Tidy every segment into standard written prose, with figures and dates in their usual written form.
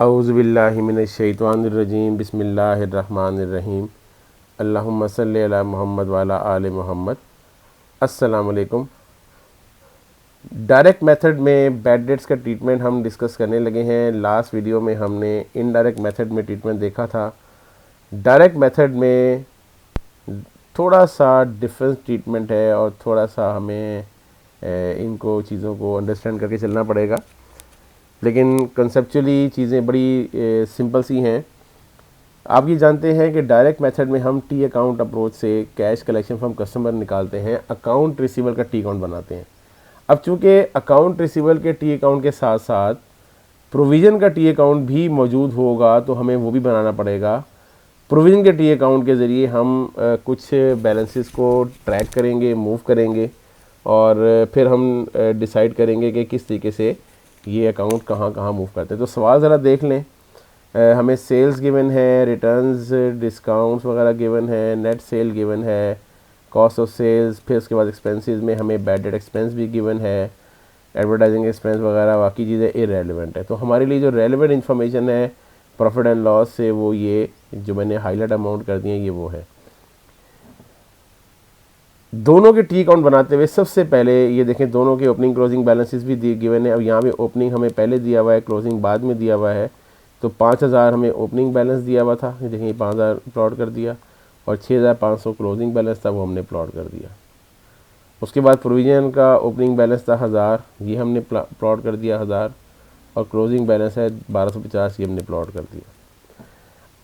औज़ुबिल्लाहि मिनश्शैतानिर्रजीम बिस्मिल्लाहिर्रहमानिर्रहीम अल्लाहुम्मा सल्लि अला मुहम्मद व अला आलि मुहम्मद। अस्सलाम वालेकुम। डायरेक्ट मेथड में बैड डेट्स का ट्रीटमेंट हम डिस्कस करने लगे हैं। लास्ट वीडियो में हमने इनडायरेक्ट मेथड में ट्रीटमेंट देखा था। डायरेक्ट मेथड में थोड़ा सा डिफरेंस ट्रीटमेंट है और थोड़ा सा हमें इनको चीज़ों को अंडरस्टैंड करके चलना पड़ेगा, लेकिन कंसेप्चुअली चीज़ें बड़ी सिंपल सी हैं। आप ये जानते हैं कि डायरेक्ट मेथड में हम टी अकाउंट अप्रोच से कैश कलेक्शन फ्रॉम कस्टमर निकालते हैं, अकाउंट रिसीवर का टी अकाउंट बनाते हैं। अब चूँकि अकाउंट रिसीवर के टी अकाउंट के साथ साथ प्रोविज़न का टी अकाउंट भी मौजूद होगा, तो हमें वो भी बनाना पड़ेगा। प्रोविज़न के टी अकाउंट के ज़रिए हम कुछ बैलेंसेस को ट्रैक करेंगे, मूव करेंगे और फिर हम डिसाइड करेंगे कि किस तरीके से ये अकाउंट कहाँ कहाँ मूव करते हैं। तो सवाल ज़रा देख लें। हमें सेल्स गिवन है, रिटर्न्स, डिस्काउंट्स वगैरह गिवन है, नेट सेल गिवन है, कॉस्ट ऑफ सेल्स, फिर उसके बाद एक्सपेंसेस में हमें बैड डेट एक्सपेंस भी गिवन है, एडवर्टाइजिंग एक्सपेंस वगैरह। बाकी चीज़ें इररेलेवेंट है। तो हमारे लिए जो रेलेवेंट इन्फॉर्मेशन है प्रॉफिट एंड लॉस से, वो ये जो मैंने हाईलाइट अमाउंट कर दिए ये वो है। दोनों के टी अकाउंट बनाते हुए सबसे पहले ये देखें, दोनों के ओपनिंग क्लोजिंग बैलेंसेस भी दिए गिवन है। अब यहाँ पे ओपनिंग हमें पहले दिया हुआ है, क्लोजिंग बाद में दिया हुआ है। तो 5000 हमें ओपनिंग बैलेंस दिया हुआ था, ये देखें 5000 प्लॉट कर दिया, और 6500 क्लोजिंग बैलेंस था, वो हमने प्लॉट कर दिया। उसके बाद प्रोविजन का ओपनिंग बैलेंस था 1000, ये हमने प्लॉट कर दिया 1000, और क्लोजिंग बैलेंस है 1250, ये हमने प्लॉट कर दिया।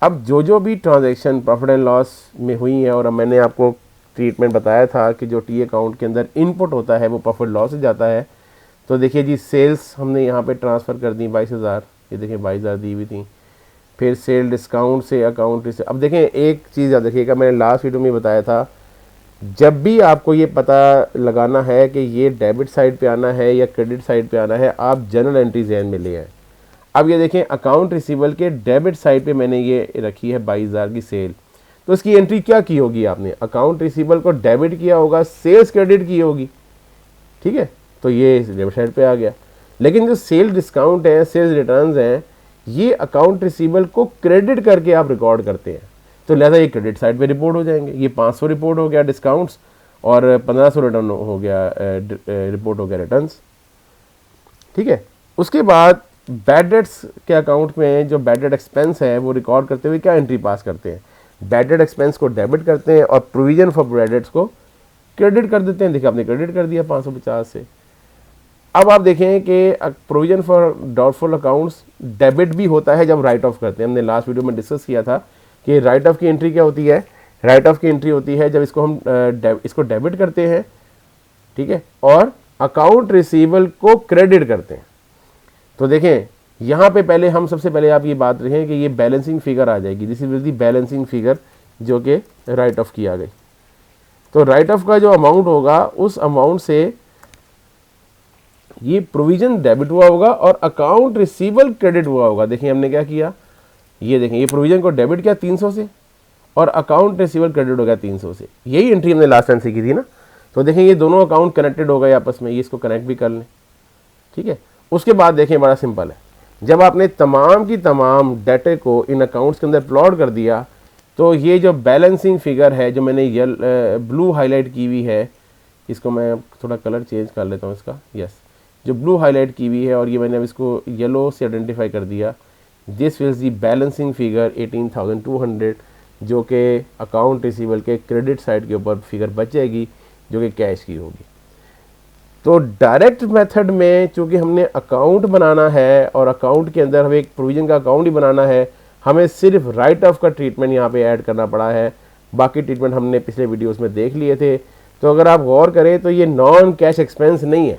अब जो भी ट्रांजेक्शन प्रॉफिट एंड लॉस में हुई है, और अब मैंने आपको ट्रीटमेंट बताया था कि जो टी अकाउंट के अंदर इनपुट होता है वो प्रॉफिट लॉस से जाता है। तो देखिए जी, सेल्स हमने यहाँ पे ट्रांसफ़र कर दी 22000, ये देखिए 22000 दी हुई थी। फिर सेल डिस्काउंट से अकाउंट से। अब देखें एक चीज़ याद रखिएगा, मैंने लास्ट वीडियो में बताया था, जब भी आपको ये पता लगाना है कि ये डेबिट साइड पे आना है या क्रेडिट साइड पे आना है, आप जनरल एंट्री ज़हन में ले आए। अब ये देखें, अकाउंट रिसीवेबल के डेबिट साइड पे मैंने ये रखी है 22000 की सेल। तो इसकी एंट्री क्या की होगी आपने? अकाउंट रिसीवेबल को डेबिट किया होगा, सेल्स क्रेडिट की होगी, ठीक है। तो ये डेबिट साइड पे आ गया। लेकिन जो सेल डिस्काउंट है, सेल्स रिटर्न्स हैं, ये अकाउंट रिसीवेबल को क्रेडिट करके आप रिकॉर्ड करते हैं, तो लिहाजा ये क्रेडिट साइड पे रिपोर्ट हो जाएंगे। ये 500 रिपोर्ट हो गया डिस्काउंट्स, और 1500 रिटर्न हो गया, रिपोर्ट हो गया रिटर्न्स, ठीक है। उसके बाद बैड डेट्स के अकाउंट में जो बैड डेट एक्सपेंस है वो रिकॉर्ड करते हुए क्या एंट्री पास करते हैं? बैड डेट एक्सपेंस को डेबिट करते हैं और प्रोविजन फॉर बैड डेट्स को क्रेडिट कर देते हैं। देखिए आपने क्रेडिट कर दिया 550 से। अब आप देखें कि provision for doubtful accounts debit भी होता है जब राइट ऑफ करते हैं। हमने लास्ट वीडियो में डिस्कस किया था कि राइट ऑफ की एंट्री क्या होती है। राइट ऑफ की एंट्री होती है जब इसको हम इसको डेबिट करते हैं, ठीक है, और अकाउंट रिसीवेबल को क्रेडिट करते हैं। तो देखें यहाँ पे पहले हम सबसे पहले आप ये बात रखें कि ये बैलेंसिंग फिगर आ जाएगी, this is the balancing figure जो कि राइट ऑफ की आ गई। तो राइट ऑफ का जो अमाउंट होगा उस अमाउंट से ये प्रोविजन डेबिट हुआ होगा और अकाउंट रिसीवेबल क्रेडिट हुआ होगा। देखिए हमने क्या किया, ये देखें, ये प्रोविजन को डेबिट किया 300 से और अकाउंट रिसीवेबल क्रेडिट हो गया 300 से। यही एंट्री हमने लास्ट टाइम सीखी थी ना। तो देखें ये दोनों अकाउंट कनेक्टेड हो गए आपस में, ये इसको कनेक्ट भी कर लें, ठीक है। उसके बाद देखें बड़ा सिंपल है, जब आपने तमाम की तमाम डाटे को इन अकाउंट्स के अंदर प्लॉट कर दिया, तो ये जो बैलेंसिंग फिगर है जो मैंने ब्लू हाईलाइट की हुई है, इसको मैं थोड़ा कलर चेंज कर लेता हूँ इसका, यस, जो ब्लू हाईलाइट की हुई है और ये मैंने अब इसको येलो से आइडेंटिफाई कर दिया। This wills the balancing figure 18200, जो कि अकाउंट रिसीवेबल के क्रेडिट साइड के ऊपर फिगर बच जाएगी जो कि कैश की होगी। तो डायरेक्ट मेथड में चूँकि हमने अकाउंट बनाना है और अकाउंट के अंदर हमें एक प्रोविजन का अकाउंट ही बनाना है, हमें सिर्फ राइट ऑफ का ट्रीटमेंट यहाँ पे ऐड करना पड़ा है। बाकी ट्रीटमेंट हमने पिछले वीडियोस में देख लिए थे। तो अगर आप गौर करें तो ये नॉन कैश एक्सपेंस नहीं है,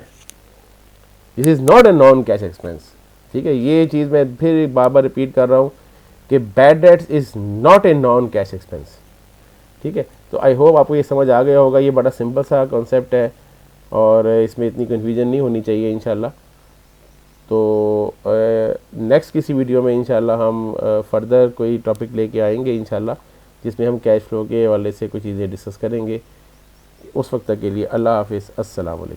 this is not a non cash expense, ठीक है। ये चीज़ मैं फिर बार बार रिपीट कर रहा हूँ कि bad debts is not a non cash expense, ठीक है। तो आई होप आपको ये समझ आ गया होगा। ये बड़ा सिंपल सा कॉन्सेप्ट है और इसमें इतनी कन्फ्यूजन नहीं होनी चाहिए इंशाल्लाह। तो नेक्स्ट किसी वीडियो में इंशाल्लाह हम फर्दर कोई टॉपिक लेके आएंगे इंशाल्लाह, जिसमें हम कैश फ्लो के हवाले से कुछ चीज़ें डिस्कस करेंगे। उस वक्त तक के लिए अल्लाह हाफिज़, अस्सलाम वालेकुम।